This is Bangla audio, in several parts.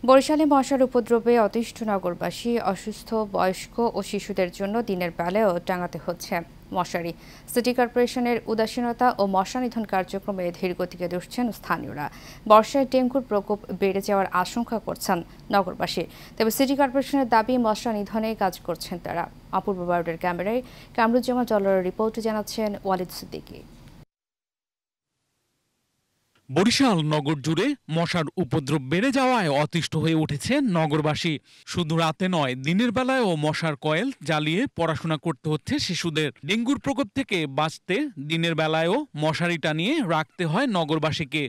বরিশালে মশার উপদ্রবে অতিষ্ঠ নগরবাসী, অসুস্থ, বয়স্ক ও শিশুদের জন্য দিনের বেলায়ও টাঙাতে হচ্ছে মশারি। সিটি কর্পোরেশনের উদাসীনতা ও মশা নিধন কার্যক্রমে ধীরগতিকে দুষছেন স্থানীয়রা। বর্ষায় ডেঙ্গুর প্রকোপ বেড়ে যাওয়ার আশঙ্কা করছেন নগরবাসী। তবে সিটি কর্পোরেশনের দাবি, মশা নিধনে কাজ করছেন তারা। অপূর্ব বারুদের ক্যামেরায় কামরুজ্জামান জল্লার রিপোর্টে জানাচ্ছেন ওয়ালিদ সিদ্দিকী। বরিশাল নগর জুড়ে মশার উপদ্রব বেড়ে যাওয়ায় অতিষ্ঠ হয়ে উঠেছে নগরবাসী। শুধু রাতে নয়, দিনের বেলায়ও মশার কয়েল জ্বালিয়ে পড়াশোনা করতে হচ্ছে শিশুদের। ডেঙ্গুর প্রকোপ থেকে বাঁচতে দিনের বেলায়ও মশারি টানিয়ে রাখতে হয় নগরবাসীকে।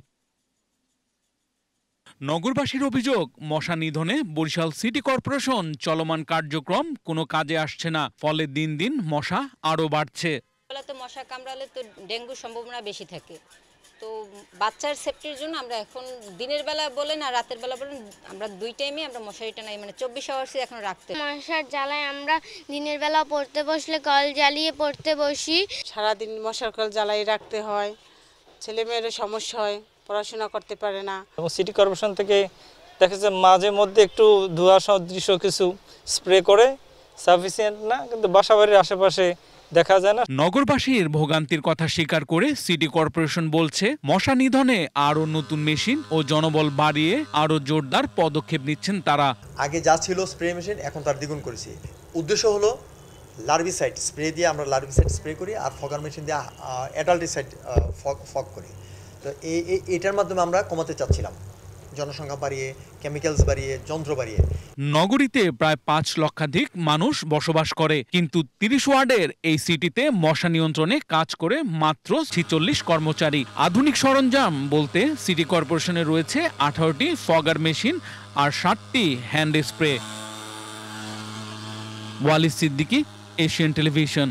নগরবাসীর অভিযোগ, মশা নিধনে বরিশাল সিটি কর্পোরেশন চলমান কার্যক্রম কোনো কাজে আসছে না, ফলে দিন দিন মশা আরও বাড়ছে। মশা কামড়ালে তো ডেঙ্গুর সম্ভাবনা বেশি থাকে। তো বাচ্চার সেফটির জন্য আমরা এখন দিনের বেলা বলেন আর রাতের বেলা বলেন, আমরা দুই টাইমে আমরা মশারিটা নাই, মানে 24 আওয়ার্সই এখন রাখতে। মশার জ্বালায় আমরা দিনের বেলা পড়তে বসলে কল জ্বালিয়ে পড়তে বসি। সারাদিন মশার কল জ্বালিয়ে রাখতে হয়, ছেলেমেয়েরও সমস্যা হয়, পড়াশোনা করতে পারে না। সিটি কর্পোরেশন থেকে দেখা যাচ্ছে মাঝে মধ্যে একটু ধোঁয়া সদৃশ কিছু স্প্রে করে, সাফিসিয়েন্ট না, কিন্তু বাসাবাড়ির আশেপাশে দেখা যায় না। নগরবাসীর ভোগান্তির কথা স্বীকার করে সিটি কর্পোরেশন বলছে, মশা নিধনে আরও নতুন মেশিন ও জনবল বাড়িয়ে আরও জোরদার পদক্ষেপ নিচ্ছেন তারা। আগে যা ছিল স্প্রে মেশিন, এখন তার দ্বিগুণ করেছি। উদ্দেশ্য হলো লার্ভিসাইড স্প্রে দিয়ে আমরা লার্ভিসাইড স্প্রে করি, আর ফগার মেশিন দিয়ে অ্যাডাল্টিসাইড ফগ করি। তো এটার মাধ্যমে আমরা কমাতে চাচ্ছিলাম জনসংখ্যা বাড়িয়ে, কেমিক্যালস বাড়িয়ে, যন্ত্র বাড়িয়ে। নগরীতে প্রায় 5 লক্ষাধিক মানুষ বসবাস করে, কিন্তু 30 ওয়ার্ডের এই সিটিতে মশা নিয়ন্ত্রণে কাজ করে মাত্র 46 কর্মচারী। আধুনিক সরঞ্জাম বলতে সিটি কর্পোরেশনে রয়েছে 18টি ফগার মেশিন আর 60টি hand spray. Walid Siddiqui, Asian television.